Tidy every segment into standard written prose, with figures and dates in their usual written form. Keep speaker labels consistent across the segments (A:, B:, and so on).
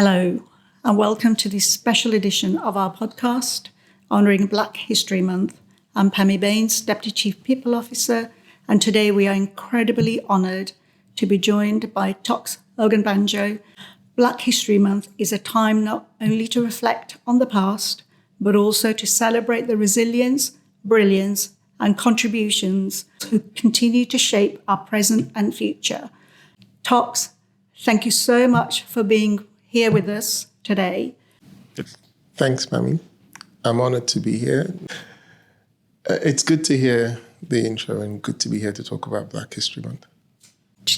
A: Hello, and welcome to this special edition of our podcast, honouring Black History Month. I'm Pammy Baines, Deputy Chief People Officer, and today we are incredibly honoured to be joined by Toks Ogunbanjo. Black History Month is a time not only to reflect on the past, but also to celebrate the resilience, brilliance, and contributions who continue to shape our present and future. Toks, thank you so much for being here with us today.
B: Thanks, Pammy. I'm honoured to be here. It's good to hear the intro and good to be here to talk about Black History Month.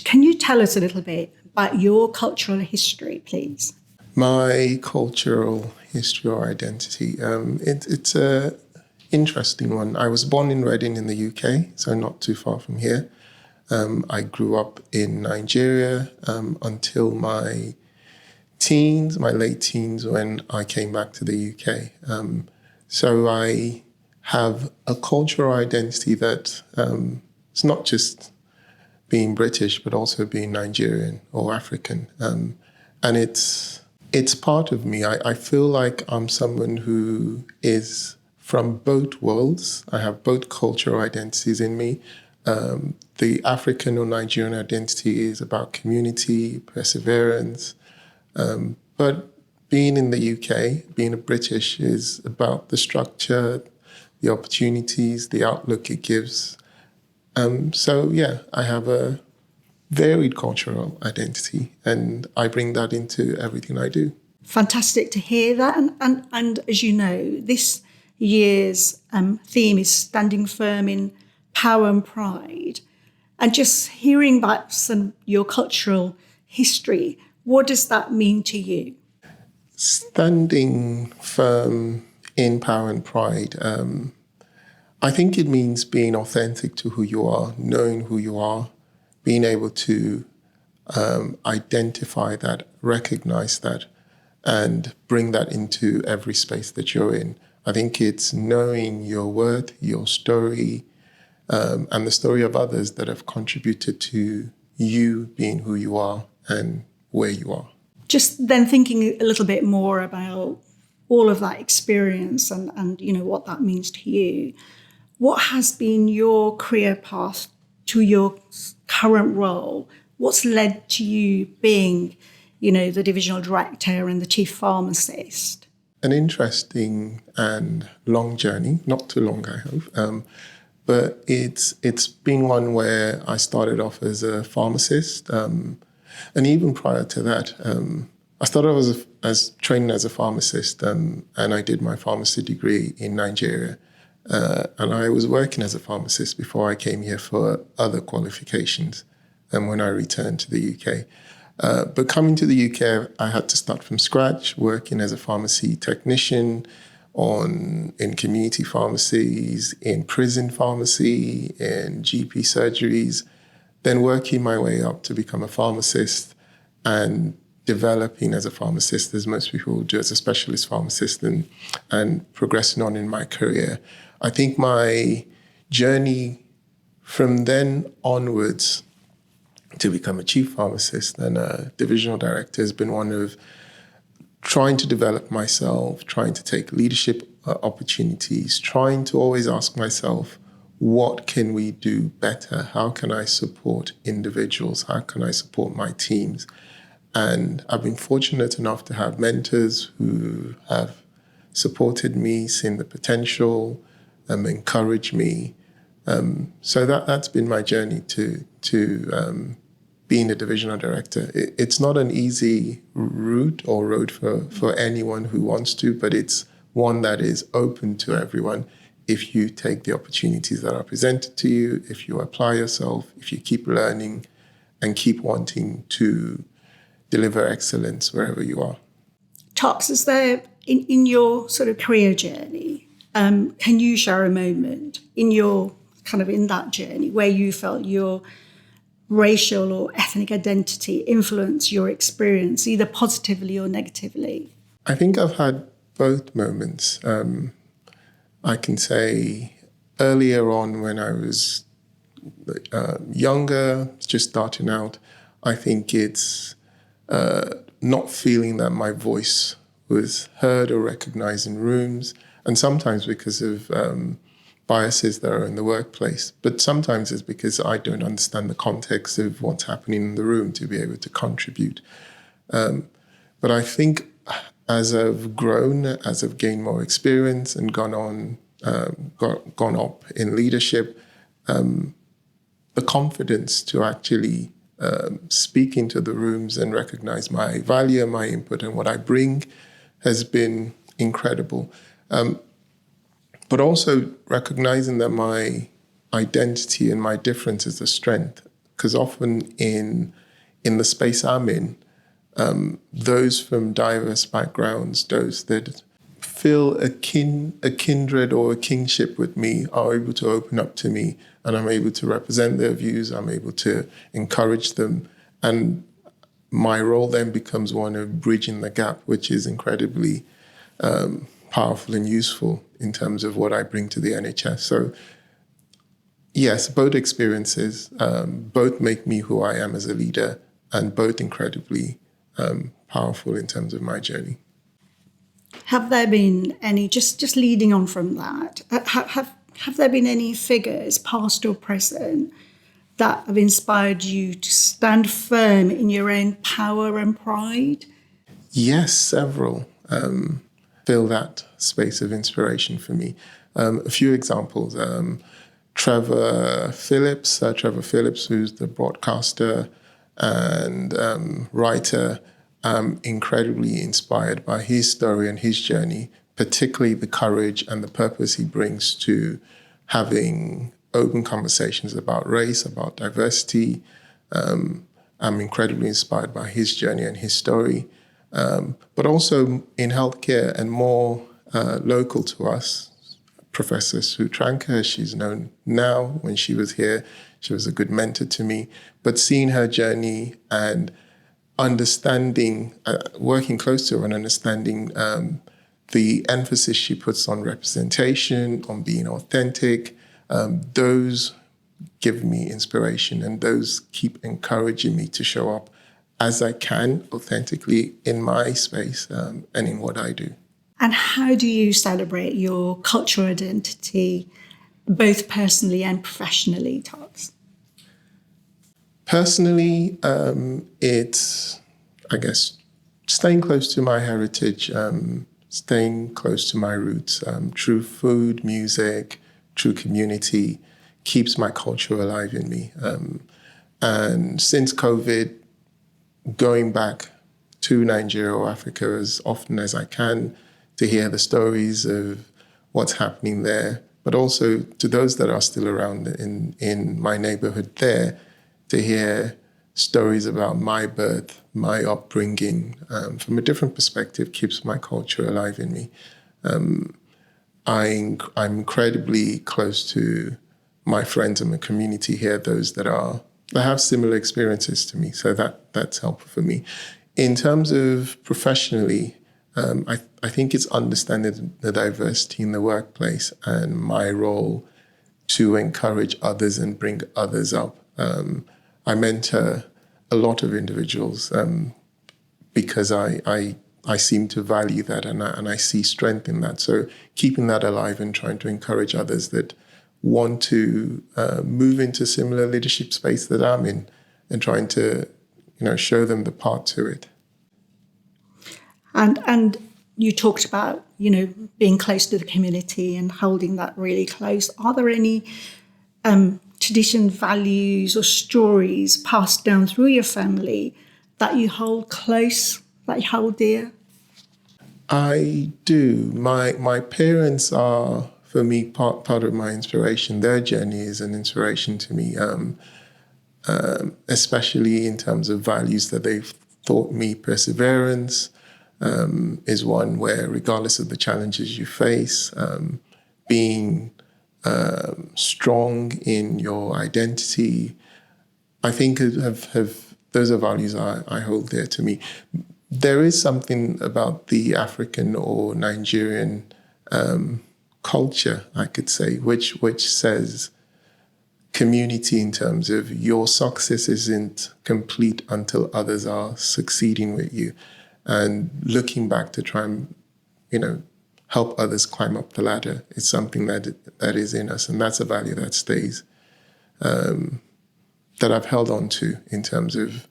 A: Can you tell us a little bit about your cultural history, please?
B: My cultural history or identity, it's an interesting one. I was born in Reading in the UK, so not too far from here. I grew up in Nigeria until my late teens, when I came back to the UK. So I have a cultural identity that it's not just being British, but also being Nigerian or African. And it's part of me. I feel like I'm someone who is from both worlds. I have both cultural identities in me. The African or Nigerian identity is about community, perseverance. But being in the UK, being a British, is about the structure, the opportunities, the outlook it gives. I have a varied cultural identity, and I bring that into everything I do.
A: Fantastic to hear that. And as you know, this year's theme is standing firm in power and pride. And just hearing about your cultural history, what does that mean to you?
B: Standing firm in power and pride, I think it means being authentic to who you are, knowing who you are, being able to identify that, recognize that, and bring that into every space that you're in. I think it's knowing your worth, your story, and the story of others that have contributed to you being who you are and where you are.
A: Just then thinking a little bit more about all of that experience and you know what that means to you. What has been your career path to your current role? What's led to you being, the divisional director and the chief pharmacist?
B: An interesting and long journey, not too long, I hope. But it's been one where I started off as a pharmacist. And even prior to that, I started off as training as a pharmacist, and I did my pharmacy degree in Nigeria. And I was working as a pharmacist before I came here for other qualifications and when I returned to the UK. But coming to the UK, I had to start from scratch, working as a pharmacy technician in community pharmacies, in prison pharmacy, in GP surgeries, then working my way up to become a pharmacist and developing as a pharmacist, as most people do as a specialist pharmacist, and progressing on in my career. I think my journey from then onwards to become a chief pharmacist and a divisional director has been one of trying to develop myself, trying to take leadership opportunities, trying to always ask myself, what can we do better? How can I support individuals? How can I support my teams? And I've been fortunate enough to have mentors who have supported me, seen the potential, encouraged me. So that's been my journey to being a divisional director. It's not an easy route or road for anyone who wants to, but it's one that is open to everyone if you take the opportunities that are presented to you, if you apply yourself, if you keep learning and keep wanting to deliver excellence wherever you are.
A: Toks, is there, in your sort of career journey, can you share a moment in that journey where you felt your racial or ethnic identity influence your experience, either positively or negatively?
B: I think I've had both moments. I can say earlier on when I was younger, just starting out, I think it's not feeling that my voice was heard or recognized in rooms, and sometimes because of biases that are in the workplace, but sometimes it's because I don't understand the context of what's happening in the room to be able to contribute. But I think as I've grown, as I've gained more experience and gone up in leadership, the confidence to actually speak into the rooms and recognize my value, my input, and what I bring has been incredible. But also recognizing that my identity and my difference is a strength, because often in the space I'm in, those from diverse backgrounds, those that feel a kindred or a kinship with me are able to open up to me, and I'm able to represent their views, I'm able to encourage them, and my role then becomes one of bridging the gap, which is incredibly powerful and useful in terms of what I bring to the NHS. So yes, both experiences, both make me who I am as a leader, and both incredibly powerful in terms of my journey.
A: Have there been any, just leading on from that, have there been any figures, past or present, that have inspired you to stand firm in your own power and pride?
B: Yes, several fill that space of inspiration for me. A few examples. Trevor Phillips, who's the broadcaster and writer. I'm incredibly inspired by his story and his journey, particularly the courage and the purpose he brings to having open conversations about race, about diversity. I'm incredibly inspired by his journey and his story. But also in healthcare and more local to us, Professor Sue Tranker, she's known now. When she was here, she was a good mentor to me. But seeing her journey and understanding, working close to her and understanding the emphasis she puts on representation, on being authentic, those give me inspiration, and those keep encouraging me to show up as I can authentically in my space and in what I do.
A: And how do you celebrate your cultural identity, both personally and professionally, Toks?
B: Personally, it's, I guess, staying close to my heritage, staying close to my roots, through food, music, through community, keeps my culture alive in me. And since COVID, going back to Nigeria or Africa as often as I can to hear the stories of what's happening there, but also to those that are still around in my neighborhood there, to hear stories about my birth, my upbringing, from a different perspective, keeps my culture alive in me. I'm incredibly close to my friends and my community here, those that have similar experiences to me. So that's helpful for me. In terms of professionally, I think it's understanding the diversity in the workplace and my role to encourage others and bring others up. I mentor a lot of individuals because I seem to value that and I see strength in that. So keeping that alive and trying to encourage others that want to move into similar leadership space that I'm in, and trying to, show them the path to it.
A: And you talked about, being close to the community and holding that really close. Are there any tradition, values, or stories passed down through your family that you hold close, that you hold dear?
B: I do. My parents are, for me, part of my inspiration. Their journey is an inspiration to me, especially in terms of values that they've taught me. Perseverance is one where, regardless of the challenges you face, being strong in your identity, I think those are values I hold dear to me. There is something about the African or Nigerian culture, I could say, which says community in terms of your success isn't complete until others are succeeding with you. And looking back to try and, help others climb up the ladder is something that is in us. And that's a value that stays, that I've held on to in terms of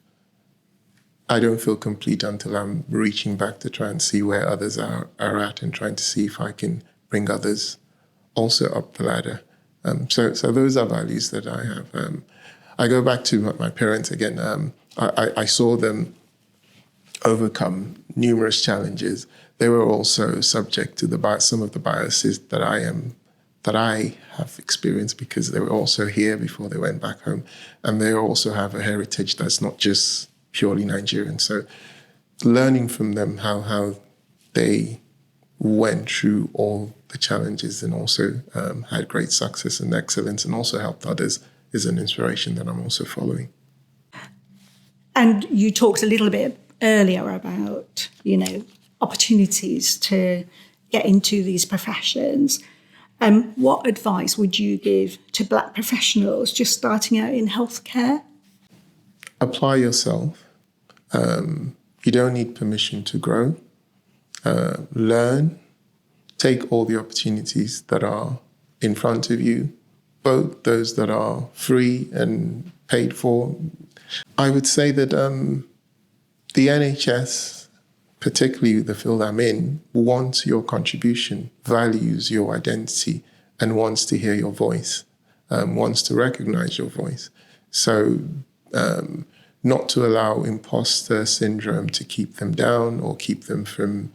B: I don't feel complete until I'm reaching back to try and see where others are at and trying to see if I can bring others also up the ladder. So those are values that I have. I go back to my parents again. I saw them overcome numerous challenges. They were also subject to some of the biases that I have experienced because they were also here before they went back home. And they also have a heritage that's not just purely Nigerian. So learning from them how they went through all the challenges and also had great success and excellence and also helped others is an inspiration that I'm also following.
A: And you talked a little bit earlier about, opportunities to get into these professions. What advice would you give to Black professionals just starting out in healthcare?
B: Apply yourself. You don't need permission to grow. Learn. Take all the opportunities that are in front of you, both those that are free and paid for. I would say that the NHS, particularly the field I'm in, wants your contribution, values your identity, and wants to hear your voice, wants to recognize your voice. So not to allow imposter syndrome to keep them down or keep them from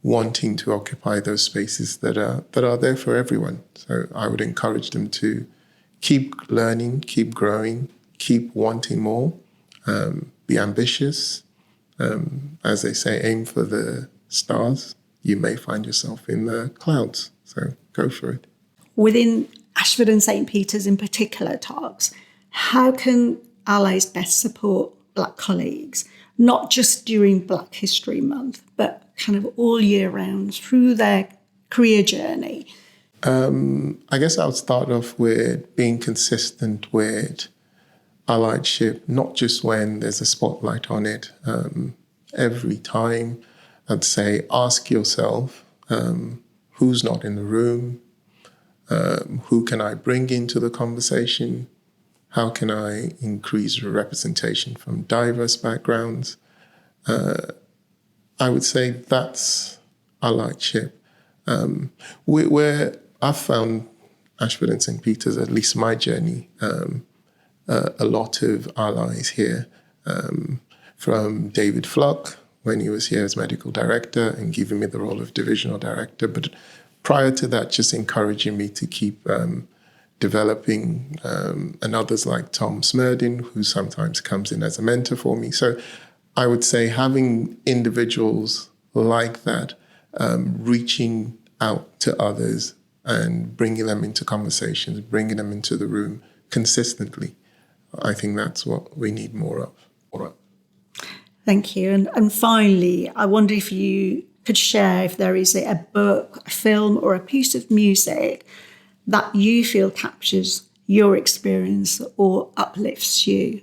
B: wanting to occupy those spaces that are there for everyone. So I would encourage them to keep learning, keep growing, keep wanting more, be ambitious. As they say, aim for the stars. You may find yourself in the clouds. So go for it.
A: Within Ashford and St. Peter's in particular, Toks, how can allies best support Black colleagues, not just during Black History Month, but kind of all year round through their career journey?
B: I guess I would start off with being consistent with allyship, not just when there's a spotlight on it. Every time, I'd say, ask yourself, who's not in the room? Who can I bring into the conversation? How can I increase representation from diverse backgrounds? I would say that's allyship. Where I've found Ashford and St. Peter's, at least my journey, a lot of allies here, from David Fluck, when he was here as medical director and giving me the role of divisional director. But prior to that, just encouraging me to keep developing, and others like Tom Smerdin, who sometimes comes in as a mentor for me. So I would say having individuals like that, reaching out to others and bringing them into conversations, bringing them into the room consistently, I think that's what we need more of.
A: Thank you. And finally, I wonder if you could share if there is a book, a film, or a piece of music that you feel captures your experience or uplifts you.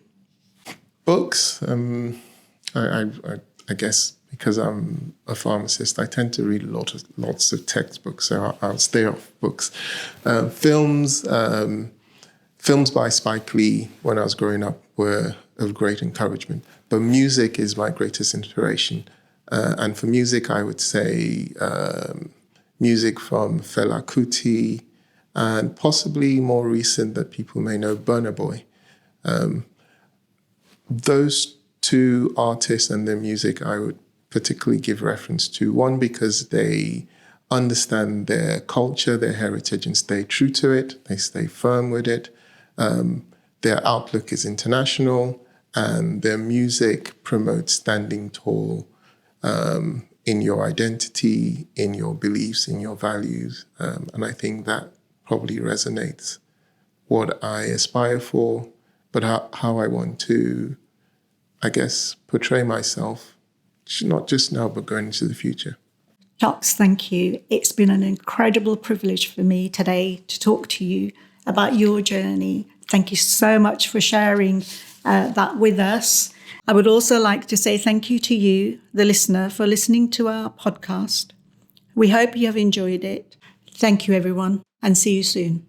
B: Books, I guess because I'm a pharmacist, I tend to read lots of textbooks, so I'll stay off books. Films by Spike Lee when I was growing up were of great encouragement, but music is my greatest inspiration. And for music, I would say music from Fela Kuti and possibly more recent that people may know, Burna Boy. Those two artists and their music I would particularly give reference to. One, because they understand their culture, their heritage, and stay true to it. They stay firm with it. Their outlook is international, and their music promotes standing tall in your identity, in your beliefs, in your values. And I think that probably resonates what I aspire for, but how I want to, I guess, portray myself, not just now, but going into the future.
A: Toks, thank you. It's been an incredible privilege for me today to talk to you about your journey Thank you so much for sharing that with us. I would also like to say thank you to you, the listener, for listening to our podcast. We hope you have enjoyed it. Thank you, everyone, and see you soon.